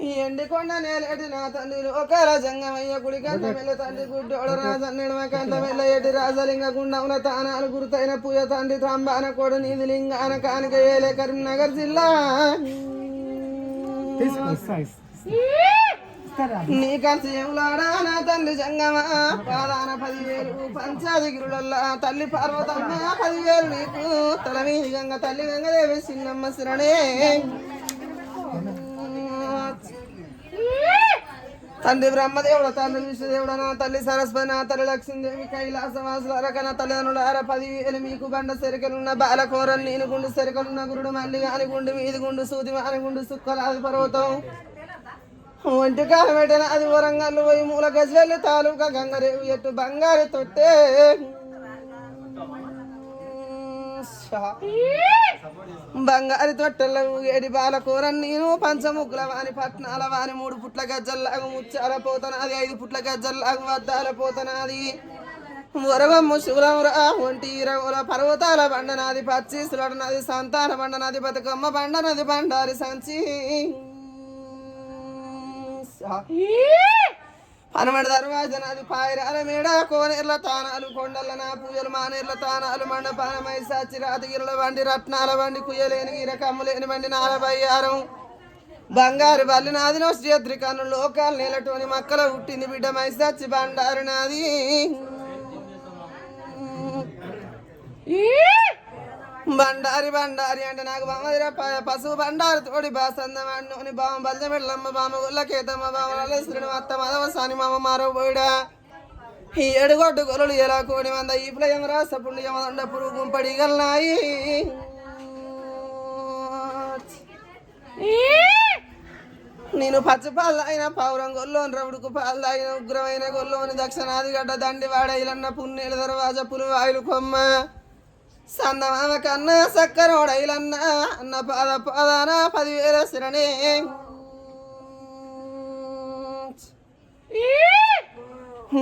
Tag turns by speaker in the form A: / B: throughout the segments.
A: ఈ ఎండికొండ నేలేటి నా తండ్రి ఒకర జంగమయ్య గుడికంత మెల్ల తండ్రి గుడ్డోడ రాజన్నెడమకంత మెల్ల ఎటి రాజలింగ గుండముల తానాలు గురుతైన పూయ తండ్రి త్రంబాన కొడు నీది లింగాన కానిక ఏలే కరీంనగర్ జిల్లా నీ కలిసి ఏములాడా నా తల్లి జంగమ పాదాన 10,000 పంచాదిగిరులల్లా తల్లి పార్వతమ్మ 10,000 నీకు తలమీది గంగ తల్లి గంగదేవి చిన్నమ్మ శిరణే తండ్రి బ్రహ్మదేవుడు తండ్రి విష్ణుదేవుడు నా తల్లి సరస్వతి నా తల్లి లక్ష్మీదేవి కైలాసవాసులరక నా తల్లిదండ్రులార 10,000 మీకు బండ సెరికలున్న బాలకోరలు నేను గుండు సెరికలున్న గురుడు మల్లి గాని గుండు మీది గుండు సూది మాని గుండు సుక్కలాది పర్వతం ఒంటి కాలం పెట్టిన అది వరంగల్లు పోయి మూల గజవెల్లి తాలూకా గంగరేవు ఎట్టు బంగారు తొట్టే బంగారు తొట్టెల ఏడి బాలకూర నేను పంచముగ్గుల వాని పట్నాల వాని 3 పుట్ల గజ్జల్లాగు ముచ్చాల పోతనాది 5 పుట్ల గజ్జల్లాగు వద్దాల పోతనాది వరగమ్ము శూలమురా ఒంటి రగుల పర్వతాల బండనాది పచ్చీసులడనది సంతాన బండనది బతుకమ్మ బండనది బండారి సంచి పనమడి దర్వాజనాది పాయిరాల మేడ కోనేర్ల తానాలు కొండల నా పూజలు మానేర్ల తానాలు మండపాన మైసాచి రాతగిరుల బండి రత్నాల బండి కుయ్యలేని గిర కమ్ములేని బండి 40 బంగారు బల్లి నాది నో శ్రీద్రికను లోకాలు నేలటోని మక్కల పుట్టింది బిడ్డ మైసాచి బండారు నాది బండారి బండారి అంటే నాకు బామదిర పశువు బండారు తోడి బాసందమని బామ బల్జమెళ్ళమ్మ బామ గుళ్ళకేతమ్మ బామలేశ్వరుడు అత్త మదవసాని మామ మారో పోయిడా ఈ ఎడుగొడ్డు గొలలు ఎలా కోడి మంద ఈ పులయం రాసపుండు యమదండ పురుగు గుంపడి గల్నాయి నేను పచ్చపాలు అయిన పౌరం గొల్లోని రవుడుకు పాలు తాగిన ఉగ్రమైన గొల్లోని దక్షిణాది గడ్డ దండి వాడైలన్న పున్నెల దర్వాజ పులువాయిలు కొమ్మ సందమామ కన్నా సక్కరోడైలన్న అన్న పాదాన 10,000 శిరణే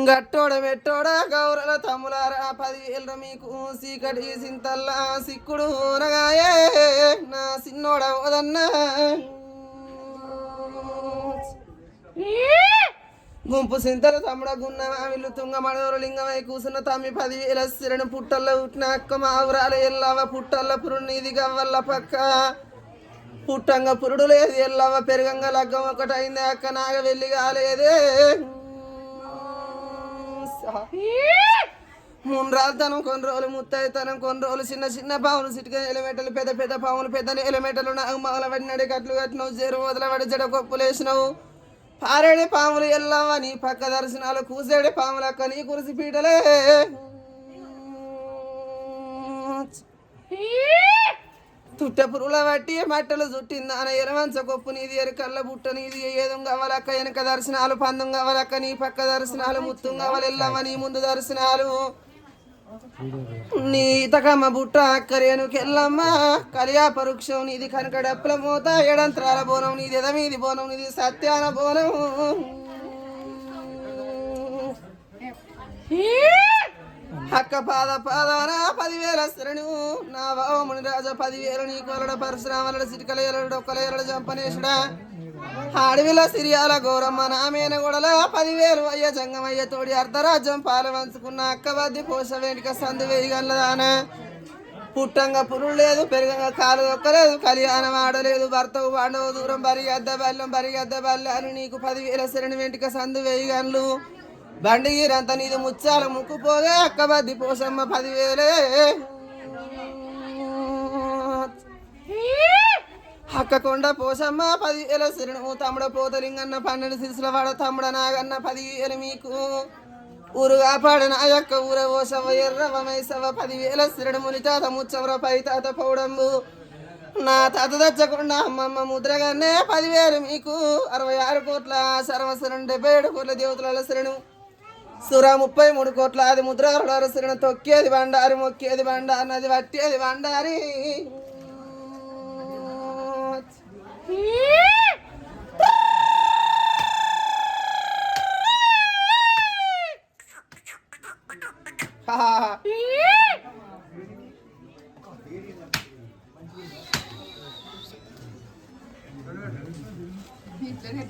A: గట్టోడ మెట్టోడ గౌరల తమ్ములారా 10,000 మీకు సీకటి సింతల్లా సిక్కుడు నగాయే నా సిన్నోడ ఓదన్నా గుంపు సింతలు తమ్ముడ గున్న మామిళ్ళు తుంగ మడవరు లింగమై కూసున్న తమ్మి 10,000 శిరణు పుట్టల్లో ఉట్టిన అక్క మావురాలు ఎల్లవ పుట్టల్ల పురుడు నీది గవ్వల్ల పక్క పుట్టంగ పురుడు లేదు ఎల్లవ పెరుగంగ లగ్గం ఒకటైంది అక్క నాగ వెళ్ళి కాలేదే ముండ్రాతనం కొన్ని రోజులు ముత్తైతనం కొన్ని రోజులు చిన్న చిన్న పాములు సిటిక ఎలిమెటలు పెద్ద పెద్ద పాములు పెద్ద ఎలిమెటలు నాకు మొగల పడినాడు కట్లు కట్టినావు చెరు వదల పడి జడ కొప్పులేసినావు పారేడి పాములు ఎల్లవ నీ పక్క దర్శనాలు కూసేడి పాములక్క నీ కురిసి పీటలే తుట్ట పురుగుల బట్టి మట్టలు చుట్టిందాన ఎరమంచ కొప్పు నీది ఎరకల్ల బుట్ట నీది ఏదం కావాలక్క వెనక దర్శనాలు పందం కావాలక్క నీ పక్క దర్శనాలు ముత్తం కావాలి ఎల్లవ నీ ముందు దర్శనాలు నీ తకమ్మ బుట్ట అక్కరేనుకెళ్ళమ్మ కలియా పరుక్షం నీది కనకడప్పుల మూత ఎడంత్రాల బోనం నీది ఎదమీది బోనం నీది సత్యాన బోనం అక్క పాదాన 10,000 శరణు నా బావముని రాజా 10,000 నీ కొలడ పరశురామలడు సిటికల ఎలడు ఒక్కల ఎలడు జంపనేశుడా అడవిల సిరియాల గౌరమ్మ నామేన గొడల 10,000 అయ్య జంగమయ్య తోడి అర్ధరాజ్యం పాల వంచుకున్న అక్క బద్ది పోష వేడిక సందు వేయగలదాన పుట్టంగా పురుడు లేదు పెరుగంగా కాలు దొక్కలేదు కళ్యాణం ఆడలేదు భర్తవు పాండవు దూరం బరిగద్ద బల్లె అని నీకు 10,000 శరణి వెంటిక సందు వేయగలలు బండిగిరంత నీది ముచ్చాల ముక్కుపోగా అక్క బద్ది పోషమ్మ 10,000 అక్క కొండ పోసమ్మ 10,000 శరణు తమ్ముడ పోతలింగన్న 12 సిరిసుల వాడ తమ్ముడ నాగన్న 10,000 మీకు ఊరు కాపాడన యొక్క ఊర ఓసవ ఎర్రవ మైసవ 10,000 శరణు ముని తాత ముచ్చవర పై తాత పౌడంబు నా తాత దచ్చకుండా అమ్మమ్మ ముద్రగానే 10,000 మీకు 66 కోట్ల సర్వశరణు 77 కోట్ల దేవతల శరణు సుర 33 కోట్ల అది ముద్ర శరణు తొక్కేది బండారి మొక్కేది బండారి అన్నది వట్టేది బండారి
B: ఇట్లనే